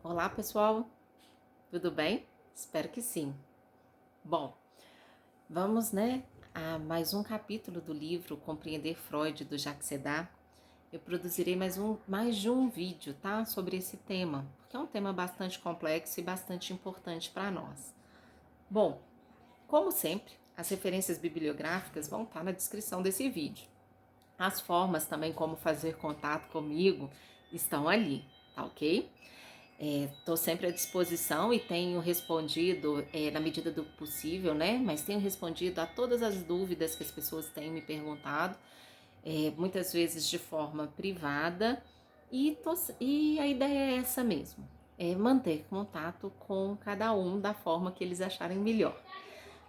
Olá, pessoal, tudo bem? Espero que sim. Bom, vamos, a mais um capítulo do livro Compreender Freud, do Jacques Sedar. Eu produzirei mais de um vídeo, tá? Sobre esse tema, porque é um tema bastante complexo e bastante importante para nós. Bom, como sempre, as referências bibliográficas vão estar na descrição desse vídeo. As formas também como fazer contato comigo estão ali, tá ok? Estou sempre à disposição e tenho respondido na medida do possível, né? Mas tenho respondido a todas as dúvidas que as pessoas têm me perguntado, muitas vezes de forma privada, e a ideia é essa mesmo, é manter contato com cada um da forma que eles acharem melhor.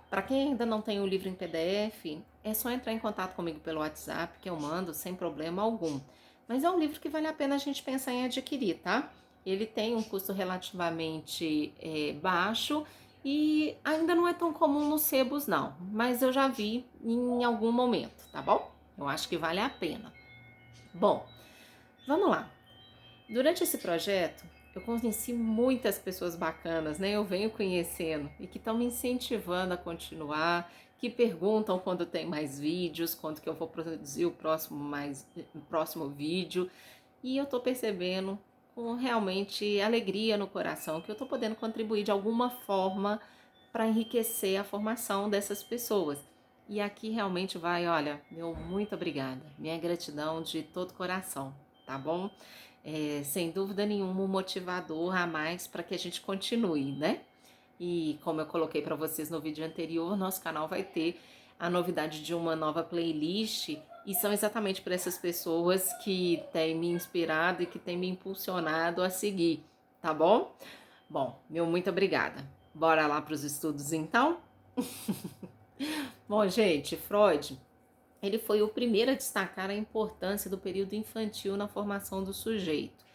Para quem ainda não tem o livro em PDF, é só entrar em contato comigo pelo WhatsApp que eu mando sem problema algum. Mas é um livro que vale a pena a gente pensar em adquirir, tá? Ele tem um custo relativamente baixo e ainda não é tão comum nos sebos, não. Mas eu já vi em algum momento, tá bom? Eu acho que vale a pena. Bom, vamos lá. Durante esse projeto, eu conheci muitas pessoas bacanas, né? Eu venho conhecendo e que estão me incentivando a continuar, que perguntam quando tem mais vídeos, quando que eu vou produzir o próximo vídeo. E eu tô percebendo com realmente alegria no coração que eu tô podendo contribuir de alguma forma para enriquecer a formação dessas pessoas. E aqui realmente vai, olha, meu muito obrigada, minha gratidão de todo coração, tá bom? Sem dúvida nenhuma, um motivador a mais para que a gente continue, né? E como eu coloquei para vocês no vídeo anterior, nosso canal vai ter a novidade de uma nova playlist e são exatamente para essas pessoas que têm me inspirado e que têm me impulsionado a seguir, tá bom? Bom, meu muito obrigada. Bora lá para os estudos então? Bom, gente, Freud, ele foi o primeiro a destacar a importância do período infantil na formação do sujeito.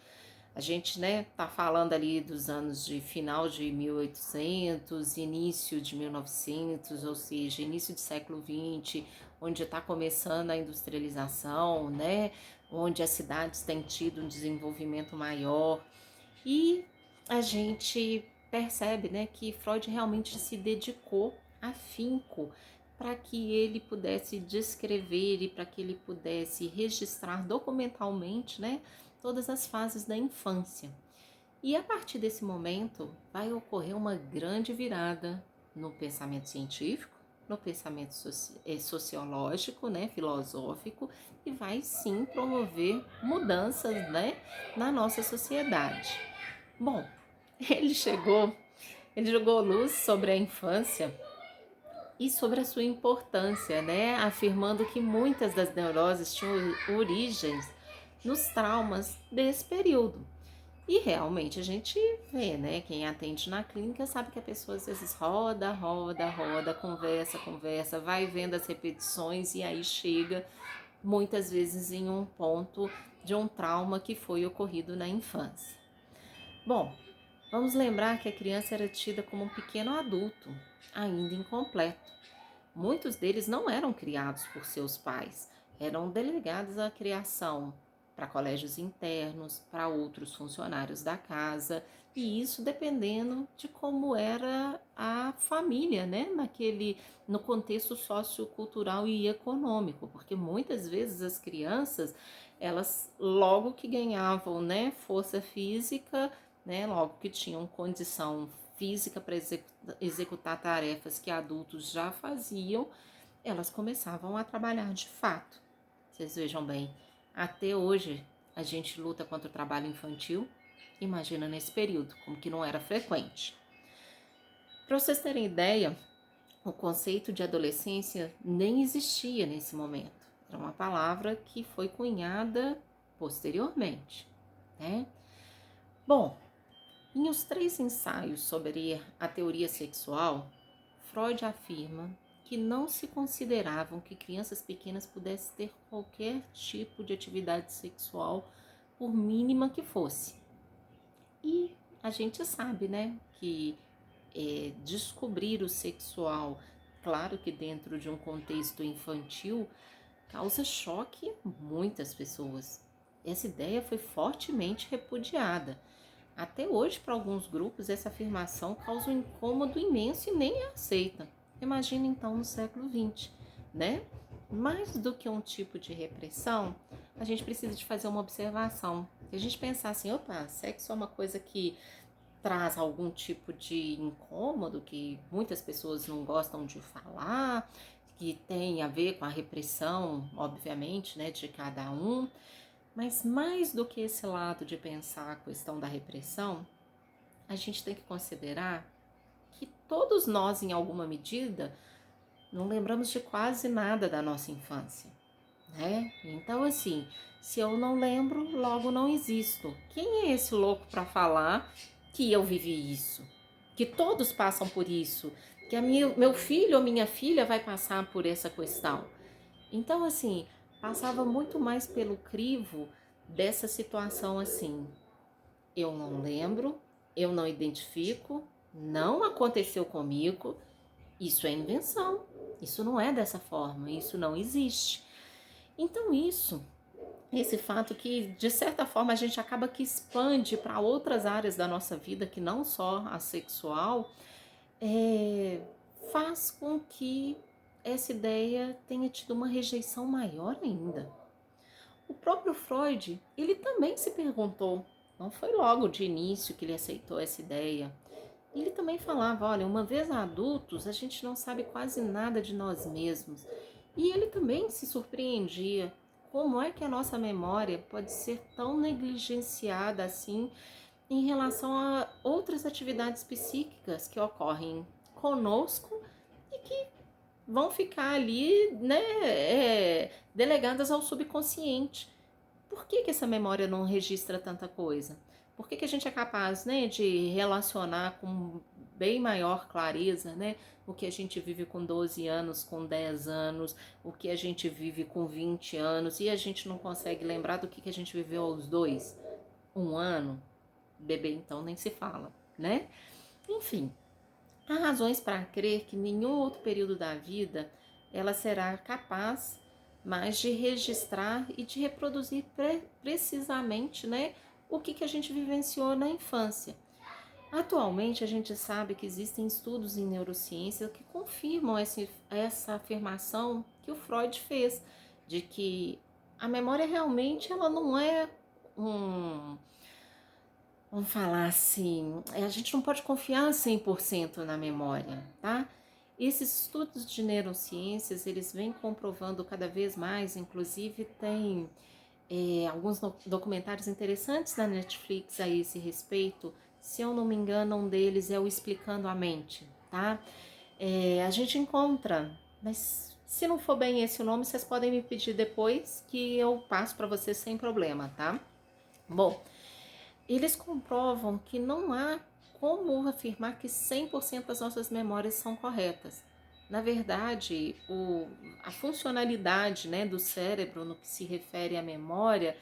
A gente, tá falando ali dos anos de final de 1800, início de 1900, ou seja, início do século XX, onde está começando a industrialização, né? Onde as cidades têm tido um desenvolvimento maior. E a gente percebe, né, que Freud realmente se dedicou afinco para que ele pudesse descrever e para que ele pudesse registrar documentalmente, né, todas as fases da infância. E a partir desse momento vai ocorrer uma grande virada no pensamento científico, no pensamento sociológico, né, filosófico, e vai sim promover mudanças, né, na nossa sociedade. Bom, ele chegou, ele jogou luz sobre a infância e sobre a sua importância, né? Afirmando que muitas das neuroses tinham origens nos traumas desse período. E realmente a gente vê, né? Quem atende na clínica sabe que a pessoa às vezes roda, roda, roda, conversa, conversa, vai vendo as repetições e aí chega muitas vezes em um ponto de um trauma que foi ocorrido na infância. Bom, vamos lembrar que a criança era tida como um pequeno adulto, ainda incompleto. Muitos deles não eram criados por seus pais, eram delegados à criação para colégios internos, para outros funcionários da casa, e isso dependendo de como era a família, né, no contexto sociocultural e econômico, porque muitas vezes as crianças, elas logo que ganhavam, né, força física, né, logo que tinham condição física para executar tarefas que adultos já faziam, elas começavam a trabalhar de fato. Vocês vejam bem, até hoje a gente luta contra o trabalho infantil. Imagina nesse período, como que não era frequente. Para vocês terem ideia, o conceito de adolescência nem existia nesse momento. Era uma palavra que foi cunhada posteriormente, né? Bom, em os 3 ensaios sobre a teoria sexual, Freud afirma que não se consideravam que crianças pequenas pudessem ter qualquer tipo de atividade sexual, por mínima que fosse. E a gente sabe, né, que descobrir o sexual, claro que dentro de um contexto infantil, causa choque em muitas pessoas. Essa ideia foi fortemente repudiada. Até hoje, para alguns grupos, essa afirmação causa um incômodo imenso e nem é aceita. Imagina então no século XX, né? Mais do que um tipo de repressão, a gente precisa de fazer uma observação. Se a gente pensar assim, opa, sexo é uma coisa que traz algum tipo de incômodo, que muitas pessoas não gostam de falar, que tem a ver com a repressão, obviamente, né, de cada um. Mas mais do que esse lado de pensar a questão da repressão, a gente tem que considerar que todos nós, em alguma medida, não lembramos de quase nada da nossa infância, né? Então, assim, se eu não lembro, logo não existo. Quem é esse louco para falar que eu vivi isso? Que todos passam por isso? Que meu filho ou minha filha vai passar por essa questão? Então, assim, passava muito mais pelo crivo dessa situação assim. Eu não lembro, eu não identifico, não aconteceu comigo, isso é invenção, isso não é dessa forma, isso não existe. Então, esse fato que, de certa forma, a gente acaba que expande para outras áreas da nossa vida, que não só a sexual, é, faz com que essa ideia tenha tido uma rejeição maior ainda. O próprio Freud, ele também se perguntou, não foi logo de início que ele aceitou essa ideia. Ele também falava, olha, uma vez adultos, a gente não sabe quase nada de nós mesmos. E ele também se surpreendia. Como é que a nossa memória pode ser tão negligenciada assim em relação a outras atividades psíquicas que ocorrem conosco e que vão ficar ali, né, delegadas ao subconsciente. Por que essa memória não registra tanta coisa? Por que a gente é capaz, né, de relacionar com bem maior clareza, né, o que a gente vive com 12 anos, com 10 anos, o que a gente vive com 20 anos e a gente não consegue lembrar do que a gente viveu aos 2, 1 ano? Bebê então nem se fala, né? Enfim, há razões para crer que nenhum outro período da vida ela será capaz mais de registrar e de reproduzir precisamente, né, o que a gente vivenciou na infância. Atualmente, a gente sabe que existem estudos em neurociência que confirmam essa afirmação que o Freud fez, de que a memória realmente ela não é um, vamos falar assim, a gente não pode confiar 100% na memória, tá? Esses estudos de neurociências, eles vêm comprovando cada vez mais, inclusive tem alguns documentários interessantes na Netflix a esse respeito. Se eu não me engano, um deles é o Explicando a Mente, tá? A gente encontra, mas se não for bem esse o nome, vocês podem me pedir depois que eu passo para vocês sem problema, tá? Bom, eles comprovam que não há como afirmar que 100% das nossas memórias são corretas. Na verdade, a funcionalidade, né, do cérebro no que se refere à memória,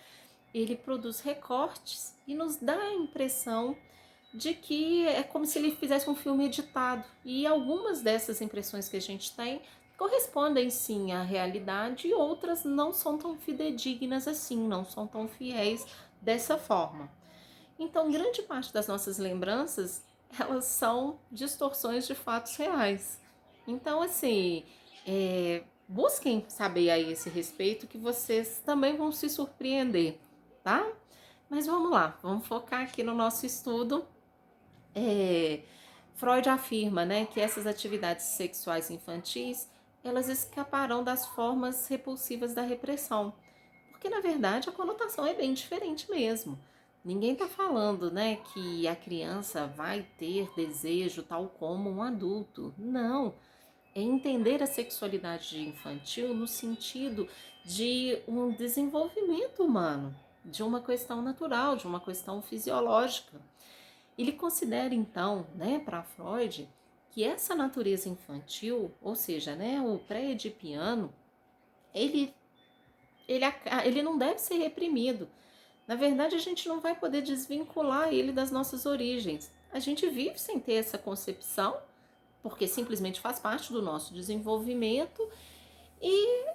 ele produz recortes e nos dá a impressão de que é como se ele fizesse um filme editado. E algumas dessas impressões que a gente tem correspondem sim à realidade e outras não são tão fidedignas assim, não são tão fiéis dessa forma. Então, grande parte das nossas lembranças, elas são distorções de fatos reais. Então, assim, busquem saber a esse respeito que vocês também vão se surpreender, tá? Mas vamos lá, vamos focar aqui no nosso estudo. Freud afirma, né, que essas atividades sexuais infantis, elas escaparão das formas repulsivas da repressão. Porque, na verdade, a conotação é bem diferente mesmo. Ninguém está falando, né, que a criança vai ter desejo tal como um adulto. Não. É entender a sexualidade infantil no sentido de um desenvolvimento humano, de uma questão natural, de uma questão fisiológica. Ele considera então, né, para Freud, que essa natureza infantil, ou seja, né, o pré-edipiano, ele, ele não deve ser reprimido. Na verdade, a gente não vai poder desvincular ele das nossas origens. A gente vive sem ter essa concepção, porque simplesmente faz parte do nosso desenvolvimento e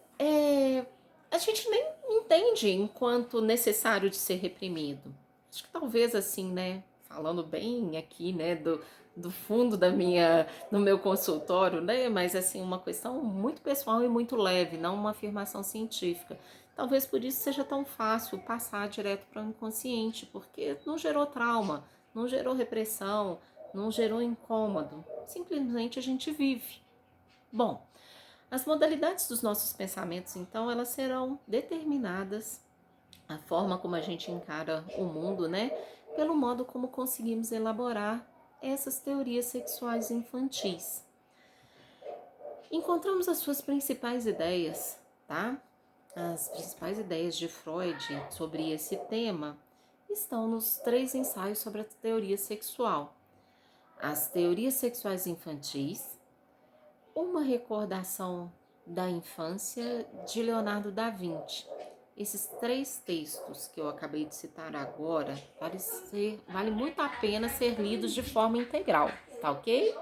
a gente nem entende enquanto necessário de ser reprimido. Acho que talvez assim, né, falando bem aqui, né, do fundo do meu consultório, né, mas assim, uma questão muito pessoal e muito leve, não uma afirmação científica. Talvez por isso seja tão fácil passar direto para o inconsciente, porque não gerou trauma, não gerou repressão, não gerou incômodo, simplesmente a gente vive. Bom, as modalidades dos nossos pensamentos, então, elas serão determinadas, a forma como a gente encara o mundo, né? Pelo modo como conseguimos elaborar essas teorias sexuais infantis. Encontramos as suas principais ideias, tá? As principais ideias de Freud sobre esse tema estão nos 3 ensaios sobre a teoria sexual. As teorias sexuais infantis, uma recordação da infância de Leonardo da Vinci. Esses 3 textos que eu acabei de citar agora, vale muito a pena ser lidos de forma integral, tá ok?